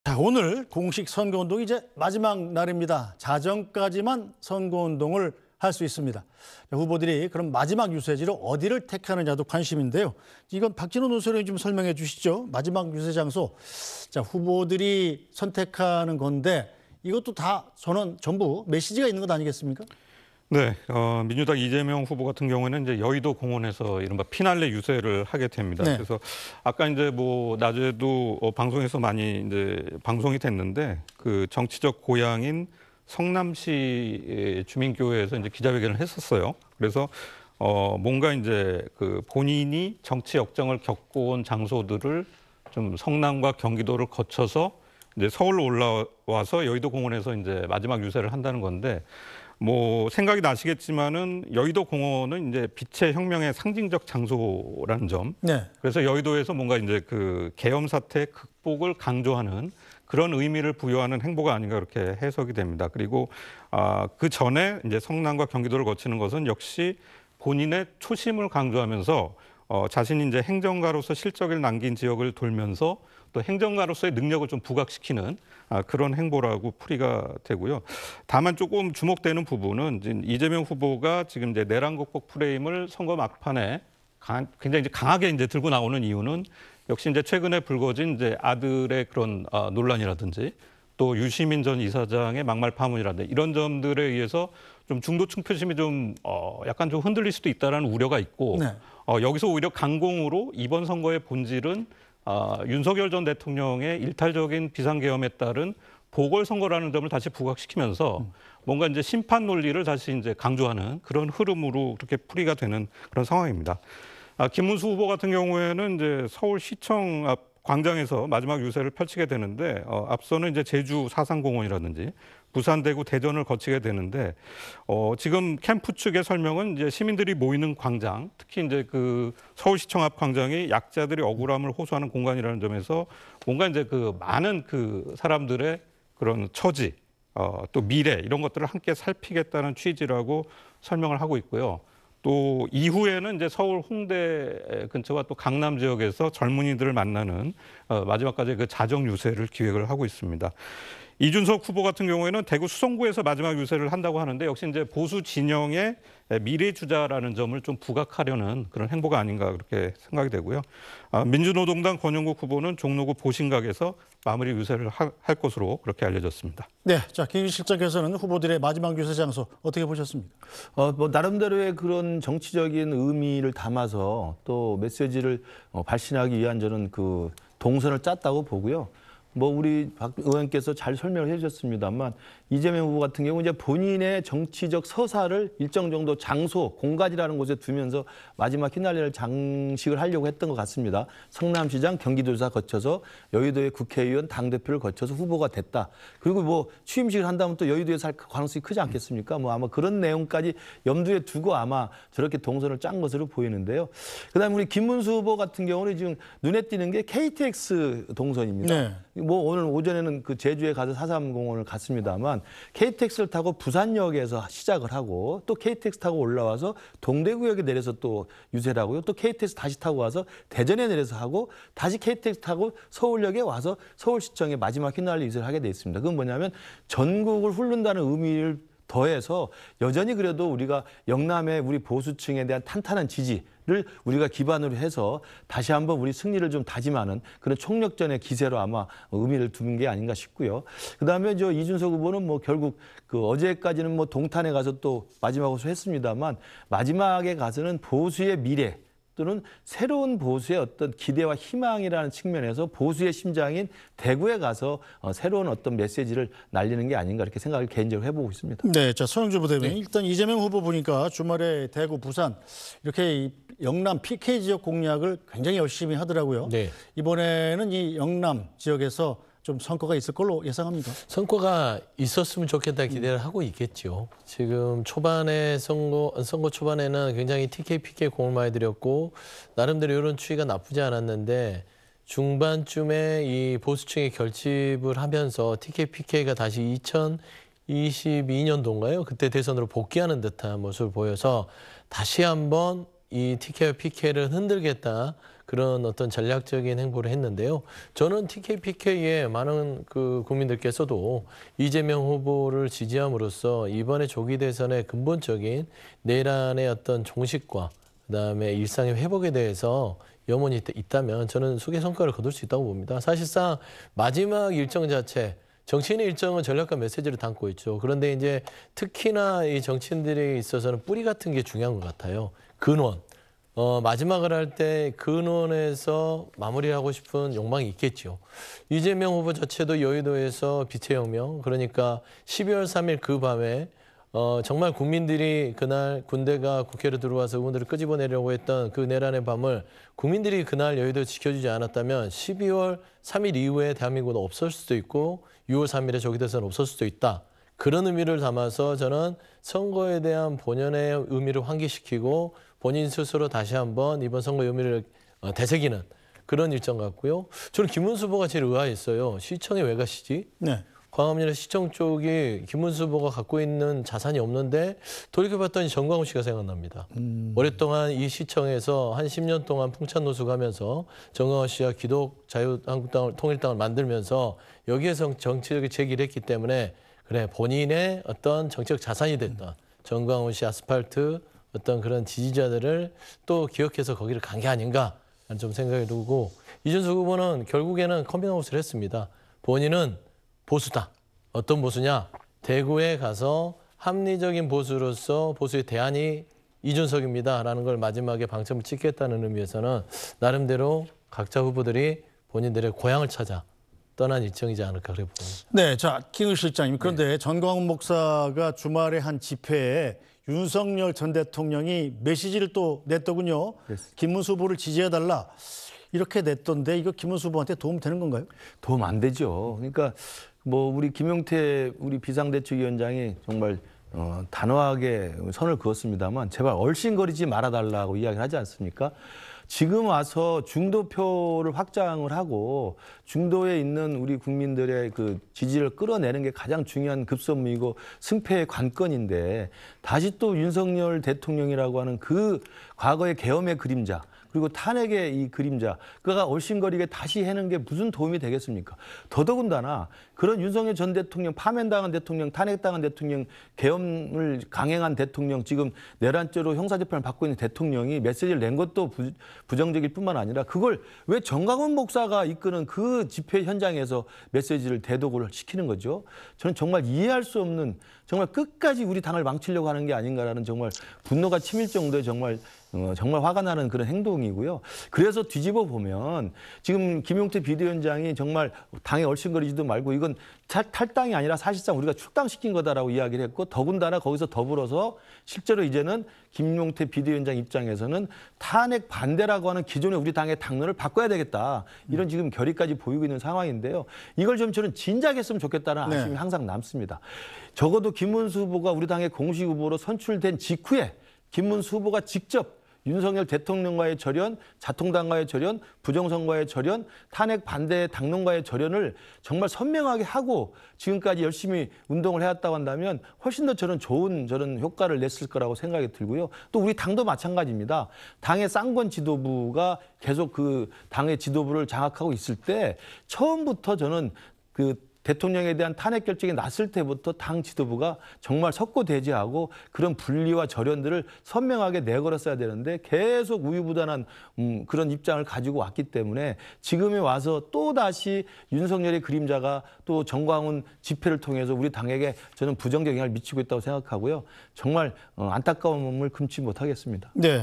자, 오늘 공식 선거운동 이제 마지막 날입니다. 자정까지만 선거운동을 할 수 있습니다. 후보들이 그럼 마지막 유세지로 어디를 택하느냐도 관심인데요. 이건 박진호 논설위원님 좀 설명해 주시죠. 마지막 유세 장소. 자, 후보들이 선택하는 건데 이것도 다 저는 전부 메시지가 있는 것 아니겠습니까? 네, 민주당 이재명 후보 같은 경우에는 이제 여의도 공원에서 이른바 피날레 유세를 하게 됩니다. 네. 그래서 아까 이제 뭐 낮에도 방송에서 많이 이제 방송이 됐는데 그 정치적 고향인 성남시 주민교회에서 이제 기자회견을 했었어요. 그래서 뭔가 이제 그 본인이 정치 역정을 겪어온 장소들을 좀 성남과 경기도를 거쳐서 이제 서울로 올라와서 여의도 공원에서 이제 마지막 유세를 한다는 건데. 뭐 생각이 나시겠지만은 여의도 공원은 이제 빛의 혁명의 상징적 장소라는 점. 네. 그래서 여의도에서 뭔가 이제 그 계엄 사태 극복을 강조하는 그런 의미를 부여하는 행보가 아닌가 그렇게 해석이 됩니다. 그리고 그 전에 이제 성남과 경기도를 거치는 것은 역시 본인의 초심을 강조하면서 자신이 이제 행정가로서 실적을 남긴 지역을 돌면서 또 행정가로서의 능력을 좀 부각시키는 그런 행보라고 풀이가 되고요. 다만 조금 주목되는 부분은 이재명 후보가 지금 이제 내란 극복 프레임을 선거 막판에 굉장히 이제 강하게 이제 들고 나오는 이유는 역시 이제 최근에 불거진 이제 아들의 그런 논란이라든지 또 유시민 전 이사장의 막말 파문이라든지 이런 점들에 의해서 좀 중도층 표심이 좀 약간 좀 흔들릴 수도 있다라는 우려가 있고 네. 여기서 오히려 강공으로 이번 선거의 본질은 윤석열 전 대통령의 일탈적인 비상계엄에 따른 보궐선거라는 점을 다시 부각시키면서 뭔가 이제 심판 논리를 다시 이제 강조하는 그런 흐름으로 그렇게 풀이가 되는 그런 상황입니다. 김문수 후보 같은 경우에는 이제 서울시청 앞 광장에서 마지막 유세를 펼치게 되는데 앞서는 이제 제주 사상공원이라든지 부산, 대구, 대전을 거치게 되는데 지금 캠프 측의 설명은 이제 시민들이 모이는 광장, 특히 이제 그 서울시청 앞 광장이 약자들이 억울함을 호소하는 공간이라는 점에서 뭔가 이제 그 많은 그 사람들의 그런 처지, 또 미래 이런 것들을 함께 살피겠다는 취지라고 설명을 하고 있고요. 또 이후에는 이제 서울 홍대 근처와 또 강남 지역에서 젊은이들을 만나는 마지막까지 그 자정 유세를 기획을 하고 있습니다. 이준석 후보 같은 경우에는 대구 수성구에서 마지막 유세를 한다고 하는데 역시 이제 보수 진영의 미래 주자라는 점을 좀 부각하려는 그런 행보가 아닌가 그렇게 생각이 되고요. 민주노동당 권영국 후보는 종로구 보신각에서 마무리 유세를 할 것으로 그렇게 알려졌습니다. 네. 자, 김 실장께서는 후보들의 마지막 유세 장소 어떻게 보셨습니까? 뭐 나름대로의 그런 정치적인 의미를 담아서 또 메시지를 발신하기 위한 저는 그 동선을 짰다고 보고요. 뭐 우리 박 의원께서 잘 설명을 해주셨습니다만 이재명 후보 같은 경우 이제 본인의 정치적 서사를 일정 정도 장소, 공간이라는 곳에 두면서 마지막 피날레를 장식을 하려고 했던 것 같습니다. 성남시장, 경기도지사 거쳐서 여의도의 국회의원, 당대표를 거쳐서 후보가 됐다. 그리고 뭐 취임식을 한다면 또 여의도에서 할 가능성이 크지 않겠습니까? 뭐 아마 그런 내용까지 염두에 두고 아마 저렇게 동선을 짠 것으로 보이는데요. 그다음에 우리 김문수 후보 같은 경우는 지금 눈에 띄는 게 KTX 동선입니다. 네. 뭐 오늘 오전에는 그 제주에 가서 4.3공원을 갔습니다만 KTX를 타고 부산역에서 시작을 하고 또 KTX 타고 올라와서 동대구역에 내려서 또 유세를 하고요. 또 KTX 다시 타고 와서 대전에 내려서 하고 다시 KTX 타고 서울역에 와서 서울시청에 마지막 피날레 유세를 하게 돼 있습니다. 그건 뭐냐면 전국을 훑는다는 의미를 더해서 여전히 그래도 우리가 영남의 우리 보수층에 대한 탄탄한 지지를 우리가 기반으로 해서 다시 한번 우리 승리를 좀 다짐하는 그런 총력전의 기세로 아마 의미를 두는 게 아닌가 싶고요. 그다음에 저 이준석 후보는 뭐 결국 그 어제까지는 뭐 동탄에 가서 또 마지막으로 했습니다만 마지막에 가서는 보수의 미래 또는 새로운 보수의 어떤 기대와 희망이라는 측면에서 보수의 심장인 대구에 가서 새로운 어떤 메시지를 날리는 게 아닌가 이렇게 생각을 개인적으로 해보고 있습니다. 네, 자 서영주 부대변인 일단 이재명 후보 보니까 주말에 대구, 부산 이렇게 영남 PK 지역 공략을 굉장히 열심히 하더라고요. 네. 이번에는 이 영남 지역에서 좀 성과가 있을 걸로 예상합니다. 성과가 있었으면 좋겠다 기대를 하고 있겠죠. 지금 초반에 선거 초반에는 굉장히 TK, PK 공을 많이 들였고 나름대로 이런 추이가 나쁘지 않았는데 중반쯤에 이 보수층이 결집을 하면서 TK, PK가 다시 2022년도인가요? 그때 대선으로 복귀하는 듯한 모습을 보여서 다시 한번 이 TK와 PK를 흔들겠다. 그런 어떤 전략적인 행보를 했는데요. 저는 TKPK의 많은 그 국민들께서도 이재명 후보를 지지함으로써 이번에 조기 대선의 근본적인 내란의 어떤 종식과 그다음에 일상의 회복에 대해서 염원이 있다면 저는 수계 성과를 거둘 수 있다고 봅니다. 사실상 마지막 일정 자체 정치인의 일정은 전략과 메시지를 담고 있죠. 그런데 이제 특히나 이 정치인들에 있어서는 뿌리 같은 게 중요한 것 같아요. 근원. 마지막을 할 때 근원에서 마무리하고 싶은 욕망이 있겠죠. 이재명 후보 자체도 여의도에서 빛의 혁명, 그러니까 12월 3일 그 밤에 정말 국민들이 그날 군대가 국회로 들어와서 의원들을 끄집어내려고 했던 그 내란의 밤을 국민들이 그날 여의도에 지켜주지 않았다면 12월 3일 이후에 대한민국은 없을 수도 있고 6월 3일에 조기 대선은 없을 수도 있다. 그런 의미를 담아서 저는 선거에 대한 본연의 의미를 환기시키고 본인 스스로 다시 한번 이번 선거 의미를 되새기는 그런 일정 같고요. 저는 김문수 후보가 제일 의아했어요. 시청에 왜 가시지? 네. 광화문이나 시청 쪽이 김문수 후보가 갖고 있는 자산이 없는데 돌이켜봤더니 정광훈 씨가 생각납니다. 오랫동안 이 시청에서 한 10년 동안 풍찬노숙하면서 정광훈 씨가 기독 자유한국당을 통일당을 만들면서 여기에서 정치적인 제기를 했기 때문에 그래 본인의 어떤 정치적 자산이 됐던 정광훈 씨 아스팔트 어떤 그런 지지자들을 또 기억해서 거기를 간 게 아닌가 하는 좀 생각이 들고 이준석 후보는 결국에는 커밍아웃을 했습니다. 본인은 보수다. 어떤 보수냐? 대구에 가서 합리적인 보수로서 보수의 대안이 이준석입니다라는 걸 마지막에 방점을 찍겠다는 의미에서는 나름대로 각자 후보들이 본인들의 고향을 찾아 떠난 일정이지 않을까 그래 봅니다. 네, 자, 김의 실장님. 그런데 전광훈 목사가 주말에 한 집회에 윤석열 전 대통령이 메시지를 또 냈더군요. 김문수 후보를 지지해달라. 이렇게 냈던데 이거 김문수 후보한테 도움 되는 건가요? 도움 안 되죠. 그러니까 뭐 우리 김용태 우리 비상대책위원장이 정말 단호하게 선을 그었습니다만 제발 얼씬거리지 말아달라고 이야기를 하지 않습니까? 지금 와서 중도표를 확장을 하고 중도에 있는 우리 국민들의 그 지지를 끌어내는 게 가장 중요한 급선무이고 승패의 관건인데 다시 또 윤석열 대통령이라고 하는 그 과거의 계엄의 그림자 그리고 탄핵의 이 그림자, 그가 얼씬거리게 다시 해는 게 무슨 도움이 되겠습니까? 더더군다나 그런 윤석열 전 대통령, 파면당한 대통령, 탄핵당한 대통령, 계엄을 강행한 대통령, 지금 내란죄로 형사재판을 받고 있는 대통령이 메시지를 낸 것도 부정적일 뿐만 아니라 그걸 왜 정광훈 목사가 이끄는 그 집회 현장에서 메시지를 대독을 시키는 거죠? 저는 정말 이해할 수 없는 정말 끝까지 우리 당을 망치려고 하는 게 아닌가라는 정말 분노가 치밀 정도의 정말 화가 나는 그런 행동이고요. 그래서 뒤집어 보면 지금 김용태 비대위원장이 정말 당에 얼씬거리지도 말고 이건 탈당이 아니라 사실상 우리가 출당시킨 거다라고 이야기를 했고 더군다나 거기서 더불어서 실제로 이제는 김용태 비대위원장 입장에서는 탄핵 반대라고 하는 기존의 우리 당의 당론을 바꿔야 되겠다. 이런 지금 결의까지 보이고 있는 상황인데요. 이걸 좀 저는 진작에 했으면 좋겠다는 아쉬움이 항상 남습니다. 적어도 김문수 후보가 우리 당의 공식 후보로 선출된 직후에 김문수 후보가 직접 윤석열 대통령과의 절연, 자통당과의 절연, 부정선거의 절연, 탄핵 반대 당론과의 절연을 정말 선명하게 하고 지금까지 열심히 운동을 해왔다고 한다면 훨씬 더 저는 좋은 저런 효과를 냈을 거라고 생각이 들고요. 또 우리 당도 마찬가지입니다. 당의 쌍권 지도부가 계속 그 당의 지도부를 장악하고 있을 때 처음부터 저는 그 대통령에 대한 탄핵 결정이 났을 때부터 당 지도부가 정말 석고대죄하고 그런 분리와 절연들을 선명하게 내걸었어야 되는데 계속 우유부단한 그런 입장을 가지고 왔기 때문에 지금에 와서 또다시 윤석열의 그림자가 또 정광훈 집회를 통해서 우리 당에게 저는 부정적 영향을 미치고 있다고 생각하고요. 정말 안타까움을 금치 못하겠습니다. 네.